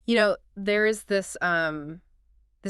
There is this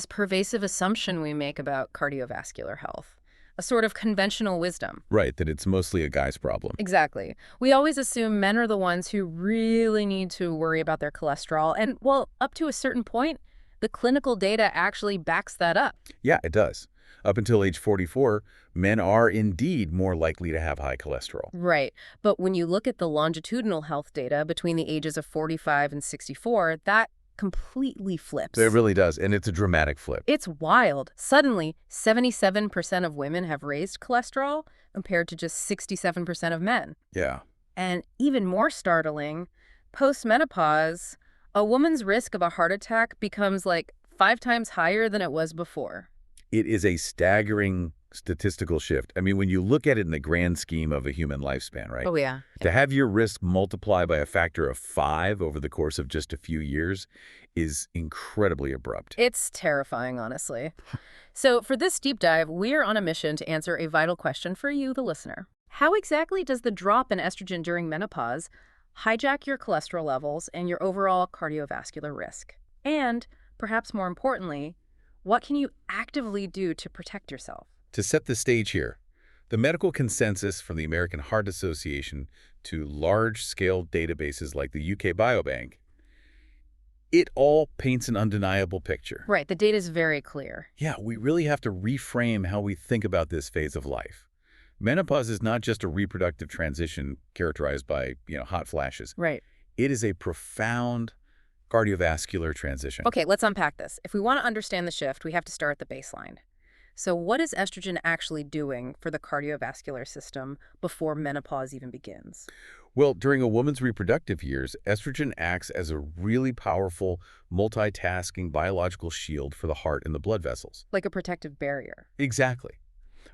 pervasive assumption we make about cardiovascular health, a sort of conventional wisdom. Right, that it's mostly a guy's problem. Exactly. We always assume men are the ones who really need to worry about their cholesterol. And, well, up to a certain point, the clinical data actually backs that up. Yeah, it does. Up until age 44, men are indeed more likely to have high cholesterol. Right. But when you look at the longitudinal health data between the ages of 45 and 64, that completely flips. It really does, and it's a dramatic flip. It's wild. Suddenly, 77% of women have raised cholesterol compared to just 67% of men. Yeah. And even more startling, post-menopause, a woman's risk of a heart attack becomes like 5 times higher than it was before. It is a staggering statistical shift. I mean, when you look at it in the grand scheme of a human lifespan, right? Oh, yeah. To have your risk multiply by a factor of 5 over the course of just a few years is incredibly abrupt. It's terrifying, honestly. So for this deep dive, we're on a mission to answer a vital question for you, the listener. How exactly does the drop in estrogen during menopause hijack your cholesterol levels and your overall cardiovascular risk? And, perhaps more importantly, what can you actively do to protect yourself? To set the stage here, the medical consensus from the American Heart Association to large-scale databases like the UK Biobank, it all paints an undeniable picture. Right, the data is very clear. Yeah, we really have to reframe how we think about this phase of life. Menopause is not just a reproductive transition characterized by, hot flashes. Right. It is a profound cardiovascular transition. Okay, let's unpack this. If we want to understand the shift, we have to start at the baseline. So what is estrogen actually doing for the cardiovascular system before menopause even begins? Well, during a woman's reproductive years, estrogen acts as a really powerful, multitasking biological shield for the heart and the blood vessels. Like a protective barrier. Exactly.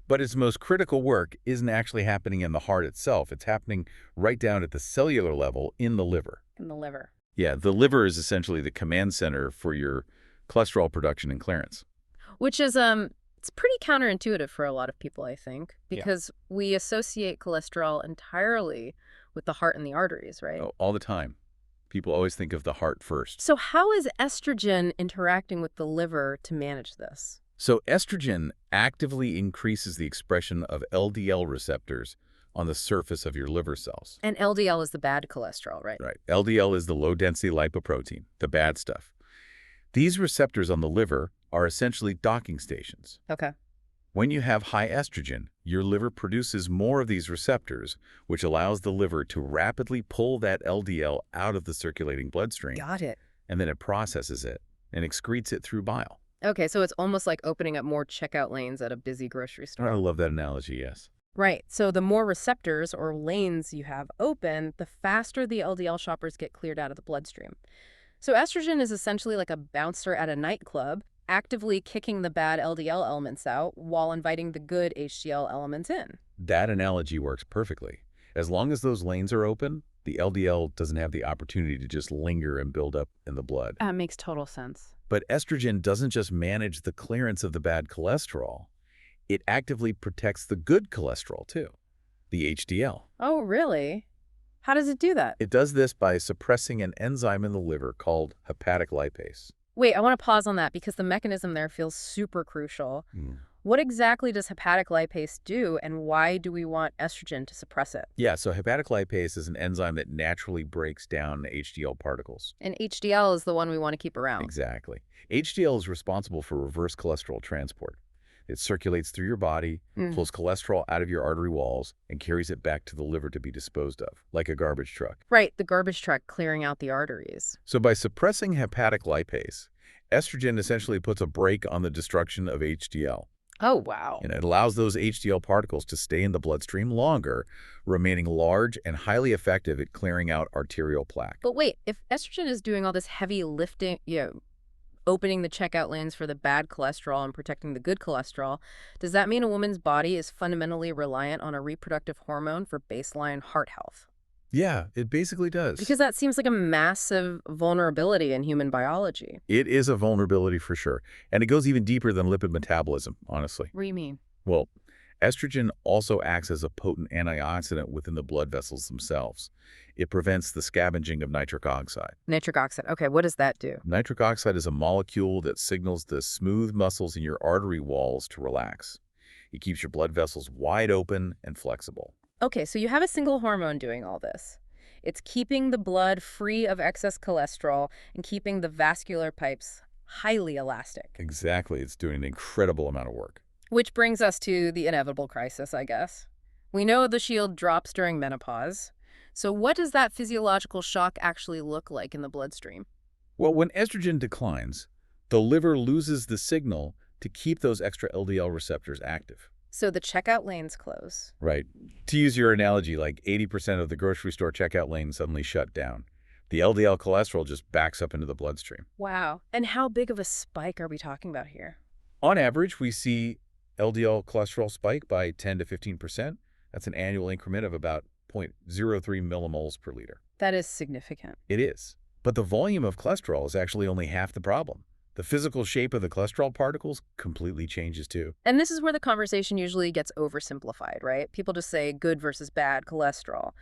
But its most critical work isn't actually happening in the heart itself. It's happening right down at the cellular level in the liver. In the liver. Yeah, the liver is essentially the command center for your cholesterol production and clearance. Which is, it's pretty counterintuitive for a lot of people, I think, because we associate cholesterol entirely with the heart and the arteries, right? Oh, all the time. People always think of the heart first. So how is estrogen interacting with the liver to manage this? So estrogen actively increases the expression of LDL receptors on the surface of your liver cells. And LDL is the bad cholesterol, right? Right. LDL is the low-density lipoprotein, the bad stuff. These receptors on the liver are essentially docking stations. Okay. When you have high estrogen, your liver produces more of these receptors, which allows the liver to rapidly pull that LDL out of the circulating bloodstream. Got it. And then it processes it and excretes it through bile. Okay, so it's almost like opening up more checkout lanes at a busy grocery store. I love that analogy, yes. Right. So the more receptors or lanes you have open, the faster the LDL shoppers get cleared out of the bloodstream. So estrogen is essentially like a bouncer at a nightclub, actively kicking the bad LDL elements out while inviting the good HDL elements in. That analogy works perfectly. As long as those lanes are open, the LDL doesn't have the opportunity to just linger and build up in the blood. That makes total sense. But estrogen doesn't just manage the clearance of the bad cholesterol. It actively protects the good cholesterol, too, the HDL. Oh, really? How does it do that? It does this by suppressing an enzyme in the liver called hepatic lipase. Wait, I want to pause on that because the mechanism there feels super crucial. What exactly does hepatic lipase do, and why do we want estrogen to suppress it? Yeah, so hepatic lipase is an enzyme that naturally breaks down HDL particles. And HDL is the one we want to keep around. Exactly. HDL is responsible for reverse cholesterol transport. It circulates through your body, pulls cholesterol out of your artery walls, and carries it back to the liver to be disposed of, like a garbage truck. Right, the garbage truck clearing out the arteries. So by suppressing hepatic lipase, estrogen essentially puts a brake on the destruction of HDL. Oh, wow. And it allows those HDL particles to stay in the bloodstream longer, remaining large and highly effective at clearing out arterial plaque. But wait, if estrogen is doing all this heavy lifting, opening the checkout lanes for the bad cholesterol and protecting the good cholesterol, does that mean a woman's body is fundamentally reliant on a reproductive hormone for baseline heart health? Yeah, it basically does. Because that seems like a massive vulnerability in human biology. It is a vulnerability for sure. And it goes even deeper than lipid metabolism, honestly. What do you mean? Well, Estrogen also acts as a potent antioxidant within the blood vessels themselves. It prevents the scavenging of nitric oxide. Nitric oxide. Okay, what does that do? Nitric oxide is a molecule that signals the smooth muscles in your artery walls to relax. It keeps your blood vessels wide open and flexible. Okay, so you have a single hormone doing all this. It's keeping the blood free of excess cholesterol and keeping the vascular pipes highly elastic. Exactly. It's doing an incredible amount of work. Which brings us to the inevitable crisis, I guess. We know the shield drops during menopause. So what does that physiological shock actually look like in the bloodstream? Well, when estrogen declines, the liver loses the signal to keep those extra LDL receptors active. So the checkout lanes close. Right. To use your analogy, like 80% of the grocery store checkout lanes suddenly shut down. The LDL cholesterol just backs up into the bloodstream. Wow. And how big of a spike are we talking about here? On average, we see LDL cholesterol spike by 10 to 15%. That's an annual increment of about 0.03 millimoles per liter. That is significant. It is. But the volume of cholesterol is actually only half the problem. The physical shape of the cholesterol particles completely changes too. And this is where the conversation usually gets oversimplified, right? People just say good versus bad cholesterol.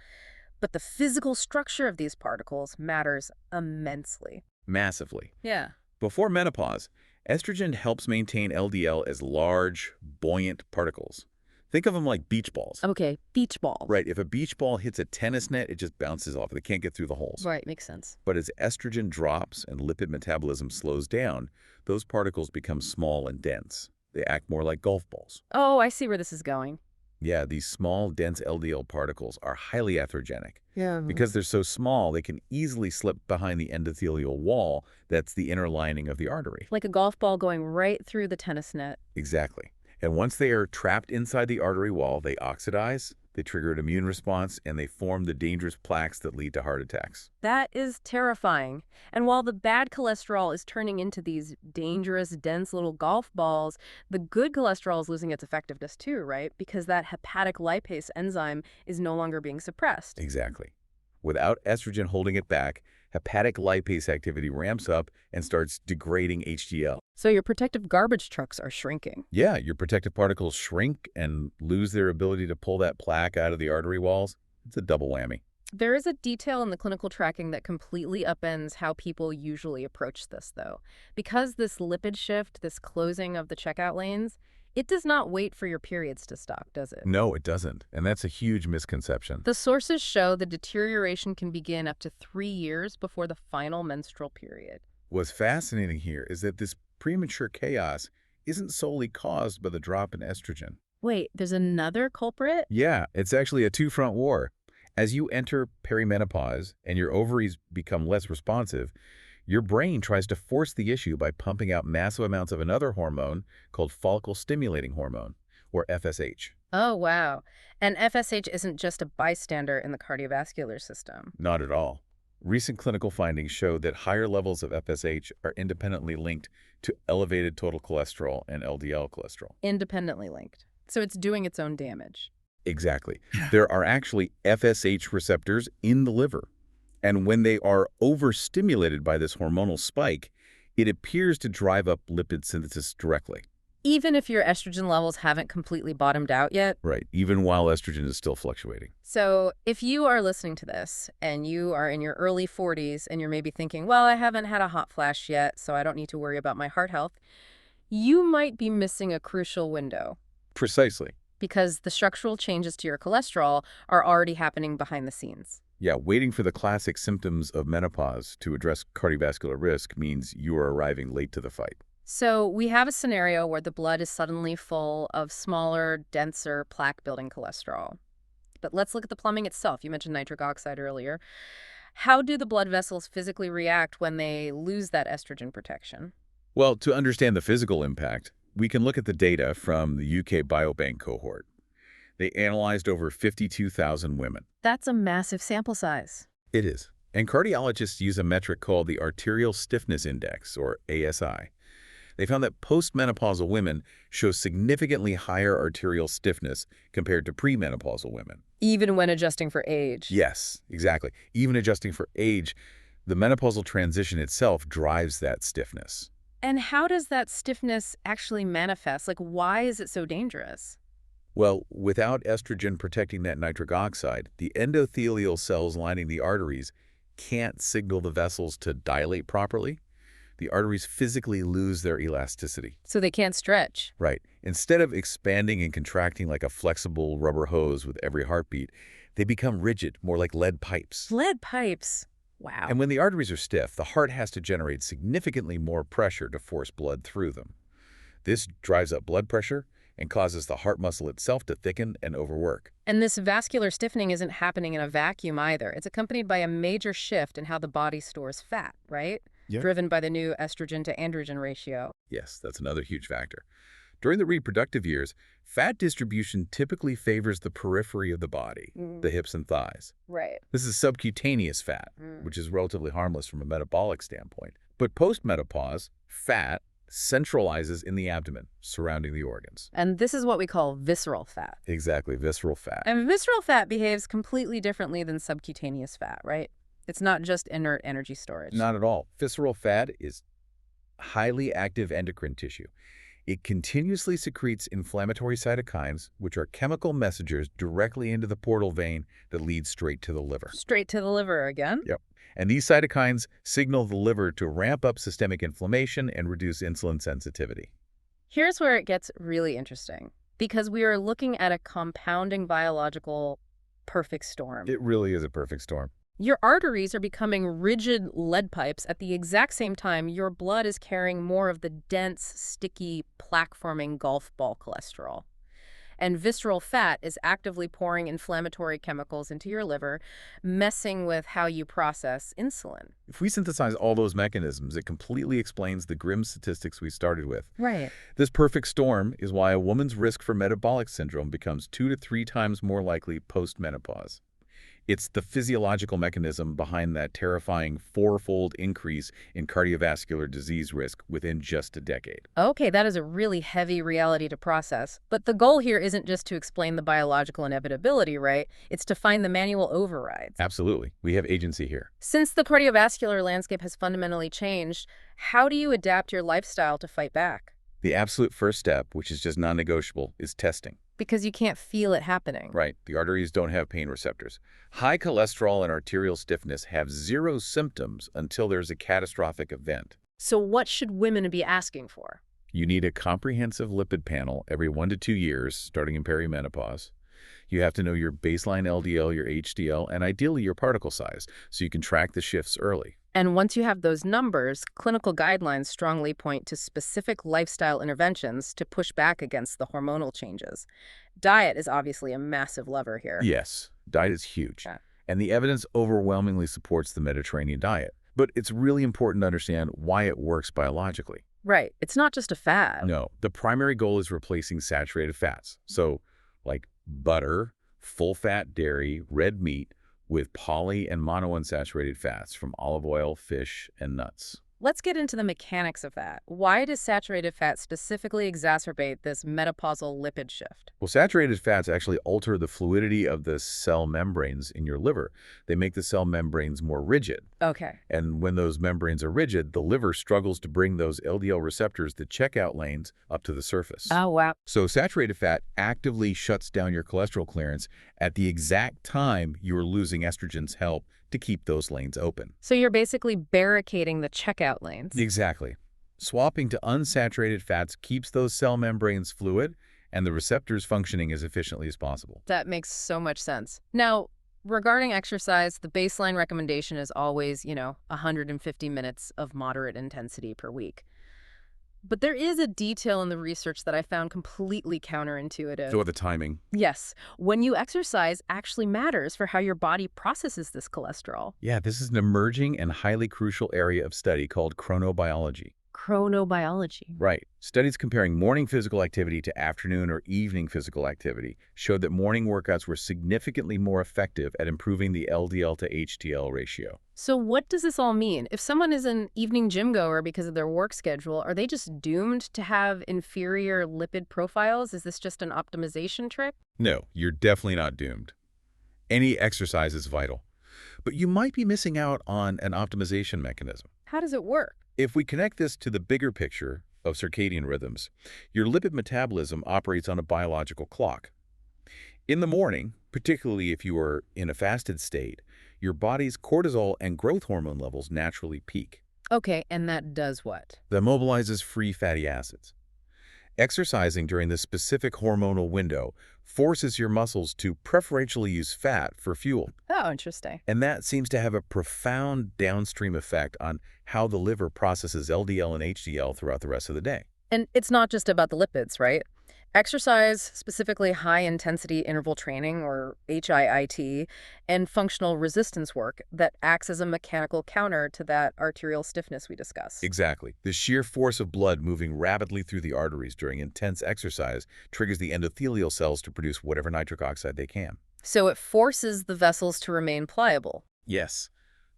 But the physical structure of these particles matters immensely. Massively. Yeah. Before menopause, estrogen helps maintain LDL as large, buoyant particles. Think of them like beach balls. Okay, beach balls. Right, if a beach ball hits a tennis net, it just bounces off. It can't get through the holes. Right, makes sense. But as estrogen drops and lipid metabolism slows down, those particles become small and dense. They act more like golf balls. Oh, I see where this is going. Yeah, these small, dense LDL particles are highly atherogenic. Yeah. Because they're so small, they can easily slip behind the endothelial wall that's the inner lining of the artery. Like a golf ball going right through the tennis net. Exactly. And once they are trapped inside the artery wall, they oxidize, they trigger an immune response, and they form the dangerous plaques that lead to heart attacks. That is terrifying. And while the bad cholesterol is turning into these dangerous, dense little golf balls, the good cholesterol is losing its effectiveness too, right? Because that hepatic lipase enzyme is no longer being suppressed. Exactly. Without estrogen holding it back, hepatic lipase activity ramps up and starts degrading HDL. So your protective garbage trucks are shrinking. Yeah, your protective particles shrink and lose their ability to pull that plaque out of the artery walls. It's a double whammy. There is a detail in the clinical tracking that completely upends how people usually approach this, though. Because this lipid shift, this closing of the checkout lanes, it does not wait for your periods to stop, does it? No, it doesn't. And that's a huge misconception. The sources show the deterioration can begin up to 3 years before the final menstrual period. What's fascinating here is that this premature chaos isn't solely caused by the drop in estrogen. Wait, there's another culprit? Yeah, it's actually a two-front war. As you enter perimenopause and your ovaries become less responsive, your brain tries to force the issue by pumping out massive amounts of another hormone called follicle-stimulating hormone, or FSH. Oh, wow. And FSH isn't just a bystander in the cardiovascular system. Not at all. Recent clinical findings show that higher levels of FSH are independently linked to elevated total cholesterol and LDL cholesterol. Independently linked. So it's doing its own damage. Exactly. There are actually FSH receptors in the liver. And when they are overstimulated by this hormonal spike, it appears to drive up lipid synthesis directly. Even if your estrogen levels haven't completely bottomed out yet? Right, even while estrogen is still fluctuating. So if you are listening to this and you are in your early 40s and you're maybe thinking, well, I haven't had a hot flash yet, so I don't need to worry about my heart health, you might be missing a crucial window. Precisely. Because the structural changes to your cholesterol are already happening behind the scenes. Yeah, waiting for the classic symptoms of menopause to address cardiovascular risk means you are arriving late to the fight. So we have a scenario where the blood is suddenly full of smaller, denser, plaque-building cholesterol. But let's look at the plumbing itself. You mentioned nitric oxide earlier. How do the blood vessels physically react when they lose that estrogen protection? Well, to understand the physical impact, we can look at the data from the UK Biobank cohort. They analyzed over 52,000 women. That's a massive sample size. It is. And cardiologists use a metric called the Arterial Stiffness Index, or ASI. They found that postmenopausal women show significantly higher arterial stiffness compared to premenopausal women. Even when adjusting for age. Yes, exactly. Even adjusting for age, the menopausal transition itself drives that stiffness. And how does that stiffness actually manifest? Like, why is it so dangerous? Well, without estrogen protecting that nitric oxide, the endothelial cells lining the arteries can't signal the vessels to dilate properly. The arteries physically lose their elasticity. So they can't stretch. Right. Instead of expanding and contracting like a flexible rubber hose with every heartbeat, they become rigid, more like lead pipes. Lead pipes. And Wow. when the arteries are stiff, the heart has to generate significantly more pressure to force blood through them. This drives up blood pressure and causes the heart muscle itself to thicken and overwork. And this vascular stiffening isn't happening in a vacuum either. It's accompanied by a major shift in how the body stores fat, right? Yeah. Driven by the new estrogen to androgen ratio. Yes, that's another huge factor. During the reproductive years, fat distribution typically favors the periphery of the body, the hips and thighs. Right. This is subcutaneous fat, which is relatively harmless from a metabolic standpoint. But post-menopause, fat centralizes in the abdomen, surrounding the organs. And this is what we call visceral fat. Exactly, visceral fat. And visceral fat behaves completely differently than subcutaneous fat, right? It's not just inert energy storage. Not at all. Visceral fat is highly active endocrine tissue. It continuously secretes inflammatory cytokines, which are chemical messengers directly into the portal vein that leads straight to the liver. Straight to the liver again? Yep. And these cytokines signal the liver to ramp up systemic inflammation and reduce insulin sensitivity. Here's where it gets really interesting, because we are looking at a compounding biological perfect storm. It really is a perfect storm. Your arteries are becoming rigid lead pipes at the exact same time your blood is carrying more of the dense, sticky, plaque-forming golf ball cholesterol. And visceral fat is actively pouring inflammatory chemicals into your liver, messing with how you process insulin. If we synthesize all those mechanisms, it completely explains the grim statistics we started with. Right. This perfect storm is why a woman's risk for metabolic syndrome becomes 2 to 3 times more likely post-menopause. It's the physiological mechanism behind that terrifying 4-fold increase in cardiovascular disease risk within just a decade. Okay, that is a really heavy reality to process. But the goal here isn't just to explain the biological inevitability, right? It's to find the manual overrides. Absolutely. We have agency here. Since the cardiovascular landscape has fundamentally changed, how do you adapt your lifestyle to fight back? The absolute first step, which is just non-negotiable, is testing. Because you can't feel it happening. Right. The arteries don't have pain receptors. High cholesterol and arterial stiffness have 0 symptoms until there's a catastrophic event. So what should women be asking for? You need a comprehensive lipid panel every 1 to 2 years, starting in perimenopause. You have to know your baseline LDL, your HDL, and ideally your particle size, so you can track the shifts early. And once you have those numbers, clinical guidelines strongly point to specific lifestyle interventions to push back against the hormonal changes. Diet is obviously a massive lever here. Yes, diet is huge. Yeah. And the evidence overwhelmingly supports the Mediterranean diet. But it's really important to understand why it works biologically. Right. It's not just a fad. No, the primary goal is replacing saturated fats. So, like butter, full-fat dairy, red meat, with poly and monounsaturated fats from olive oil, fish, and nuts. Let's get into the mechanics of that. Why does saturated fat specifically exacerbate this menopausal lipid shift? Well, saturated fats actually alter the fluidity of the cell membranes in your liver. They make the cell membranes more rigid. Okay. And when those membranes are rigid, the liver struggles to bring those LDL receptors, the checkout lanes, up to the surface. Oh, wow. So saturated fat actively shuts down your cholesterol clearance at the exact time you're losing estrogen's help to keep those lanes open. So you're basically barricading the checkout lanes. Exactly. Swapping to unsaturated fats keeps those cell membranes fluid and the receptors functioning as efficiently as possible. That makes so much sense. Now, regarding exercise, the baseline recommendation is always, 150 minutes of moderate intensity per week. But there is a detail in the research that I found completely counterintuitive. So the timing. Yes, when you exercise actually matters for how your body processes this cholesterol. Yeah, this is an emerging and highly crucial area of study called chronobiology. Chronobiology. Right. Studies comparing morning physical activity to afternoon or evening physical activity showed that morning workouts were significantly more effective at improving the LDL to HDL ratio. So what does this all mean? If someone is an evening gym goer because of their work schedule, are they just doomed to have inferior lipid profiles? Is this just an optimization trick? No, you're definitely not doomed. Any exercise is vital. But you might be missing out on an optimization mechanism. How does it work? If we connect this to the bigger picture of circadian rhythms, your lipid metabolism operates on a biological clock. In the morning, particularly if you are in a fasted state, your body's cortisol and growth hormone levels naturally peak. Okay, and that does what? That mobilizes free fatty acids. Exercising during this specific hormonal window forces your muscles to preferentially use fat for fuel. Oh, interesting. And that seems to have a profound downstream effect on how the liver processes LDL and HDL throughout the rest of the day. And it's not just about the lipids, right? Exercise, specifically high-intensity interval training, or HIIT, and functional resistance work that acts as a mechanical counter to that arterial stiffness we discussed. Exactly. The sheer force of blood moving rapidly through the arteries during intense exercise triggers the endothelial cells to produce whatever nitric oxide they can. So it forces the vessels to remain pliable. Yes.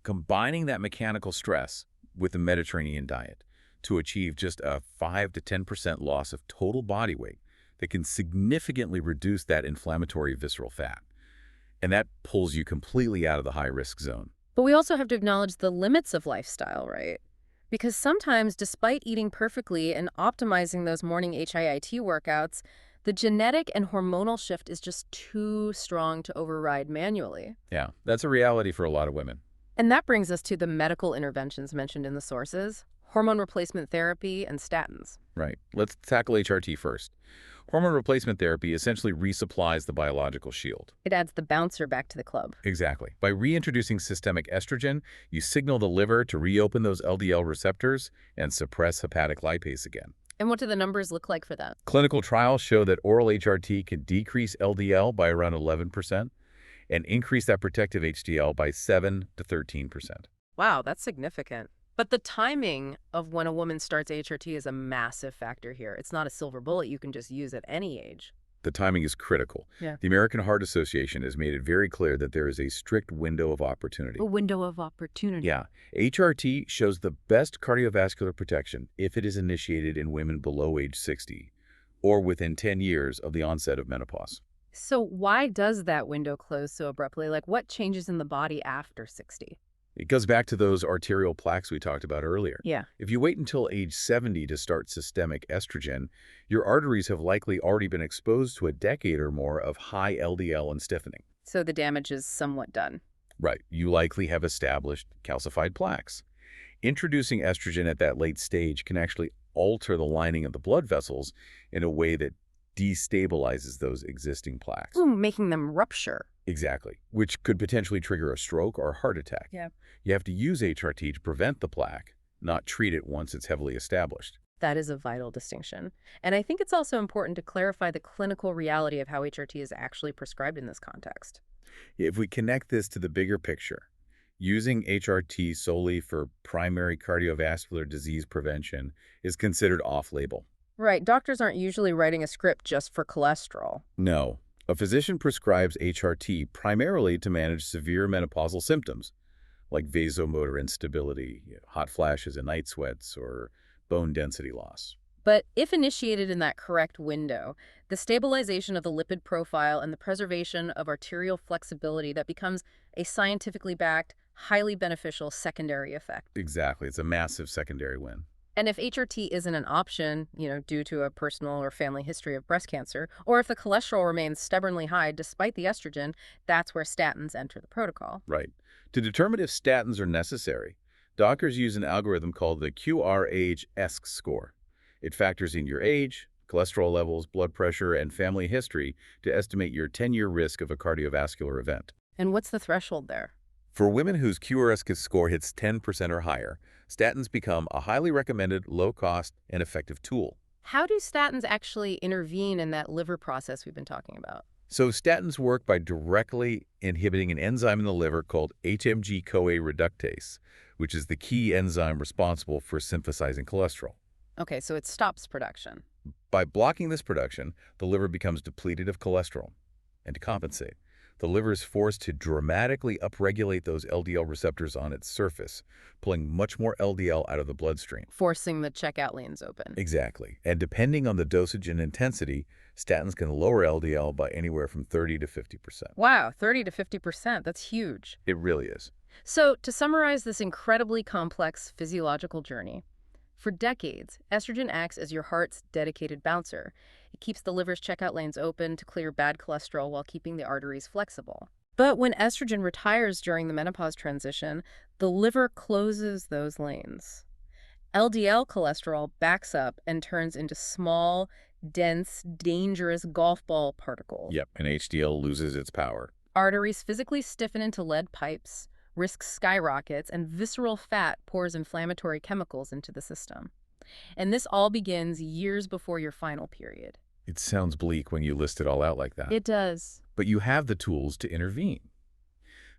Combining that mechanical stress with the Mediterranean diet to achieve just a 5 to 10% loss of total body weight that can significantly reduce that inflammatory visceral fat. And that pulls you completely out of the high-risk zone. But we also have to acknowledge the limits of lifestyle, right? Because sometimes, despite eating perfectly and optimizing those morning HIIT workouts, the genetic and hormonal shift is just too strong to override manually. Yeah, that's a reality for a lot of women. And that brings us to the medical interventions mentioned in the sources: hormone replacement therapy and statins. Right. Let's tackle HRT first. Hormone replacement therapy essentially resupplies the biological shield. It adds the bouncer back to the club. Exactly. By reintroducing systemic estrogen, you signal the liver to reopen those LDL receptors and suppress hepatic lipase again. And what do the numbers look like for that? Clinical trials show that oral HRT can decrease LDL by around 11% and increase that protective HDL by 7 to 13%. Wow, that's significant. But the timing of when a woman starts HRT is a massive factor here. It's not a silver bullet you can just use at any age. The timing is critical. Yeah. The American Heart Association has made it very clear that there is a strict window of opportunity. A window of opportunity. Yeah. HRT shows the best cardiovascular protection if it is initiated in women below age 60 or within 10 years of the onset of menopause. So why does that window close so abruptly? Like, what changes in the body after 60? It goes back to those arterial plaques we talked about earlier. Yeah. If you wait until age 70 to start systemic estrogen, your arteries have likely already been exposed to a decade or more of high LDL and stiffening. So the damage is somewhat done. Right. You likely have established calcified plaques. Introducing estrogen at that late stage can actually alter the lining of the blood vessels in a way that destabilizes those existing plaques. Ooh, making them rupture. Exactly, which could potentially trigger a stroke or a heart attack. Yeah. You have to use HRT to prevent the plaque, not treat it once it's heavily established. That is a vital distinction. And I think it's also important to clarify the clinical reality of how HRT is actually prescribed in this context. If we connect this to the bigger picture, using HRT solely for primary cardiovascular disease prevention is considered off-label. Right. Doctors aren't usually writing a script just for cholesterol. No. A physician prescribes HRT primarily to manage severe menopausal symptoms, like vasomotor instability, hot flashes and night sweats, or bone density loss. But if initiated in that correct window, the stabilization of the lipid profile and the preservation of arterial flexibility, that becomes a scientifically backed, highly beneficial secondary effect. Exactly. It's a massive secondary win. And if HRT isn't an option, due to a personal or family history of breast cancer, or if the cholesterol remains stubbornly high despite the estrogen, that's where statins enter the protocol. Right. To determine if statins are necessary, doctors use an algorithm called the QRH-ESC score. It factors in your age, cholesterol levels, blood pressure, and family history to estimate your 10-year risk of a cardiovascular event. And what's the threshold there? For women whose QRS score hits 10% or higher, statins become a highly recommended, low-cost, and effective tool. How do statins actually intervene in that liver process we've been talking about? So statins work by directly inhibiting an enzyme in the liver called HMG-CoA reductase, which is the key enzyme responsible for synthesizing cholesterol. Okay, so it stops production. By blocking this production, the liver becomes depleted of cholesterol. And to compensate, the liver is forced to dramatically upregulate those LDL receptors on its surface, pulling much more LDL out of the bloodstream. Forcing the checkout lanes open. Exactly. And depending on the dosage and intensity, statins can lower LDL by anywhere from 30 to 50%. Wow, 30 to 50%. That's huge. It really is. So to summarize this incredibly complex physiological journey, For decades, estrogen acts as your heart's dedicated bouncer. It keeps the liver's checkout lanes open to clear bad cholesterol while keeping the arteries flexible. But when estrogen retires during the menopause transition, the liver closes those lanes. LDL cholesterol backs up and turns into small, dense, dangerous golf ball particles. Yep, and HDL loses its power. Arteries physically stiffen into lead pipes, risk skyrockets, and visceral fat pours inflammatory chemicals into the system. And this all begins years before your final period. It sounds bleak when you list it all out like that. It does. But you have the tools to intervene.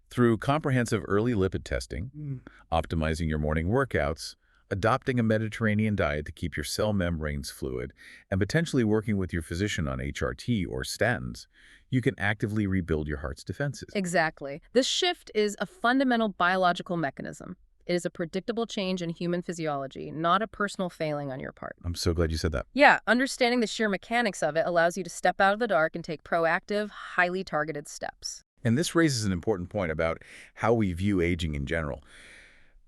Through comprehensive early lipid testing, optimizing your morning workouts, adopting a Mediterranean diet to keep your cell membranes fluid, and potentially working with your physician on HRT or statins, you can actively rebuild your heart's defenses. Exactly. This shift is a fundamental biological mechanism. It is a predictable change in human physiology, not a personal failing on your part. I'm so glad you said that. Yeah, understanding the sheer mechanics of it allows you to step out of the dark and take proactive, highly targeted steps. And this raises an important point about how we view aging in general.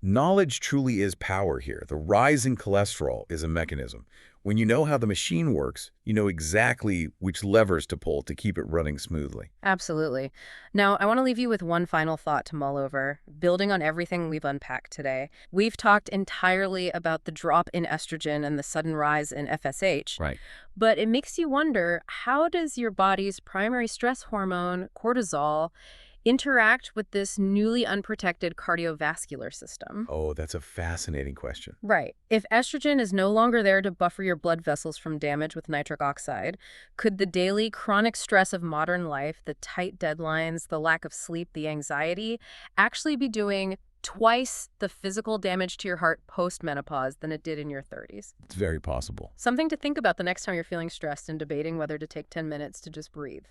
Knowledge truly is power here. The rise in cholesterol is a mechanism. When you know how the machine works, you know exactly which levers to pull to keep it running smoothly. Absolutely. Now, I want to leave you with one final thought to mull over, building on everything we've unpacked today. We've talked entirely about the drop in estrogen and the sudden rise in FSH. Right. But it makes you wonder, how does your body's primary stress hormone, cortisol, interact with this newly unprotected cardiovascular system? Oh, that's a fascinating question. Right. If estrogen is no longer there to buffer your blood vessels from damage with nitric oxide, could the daily chronic stress of modern life, the tight deadlines, the lack of sleep, the anxiety, actually be doing twice the physical damage to your heart post-menopause than it did in your 30s? It's very possible. Something to think about the next time you're feeling stressed and debating whether to take 10 minutes to just breathe.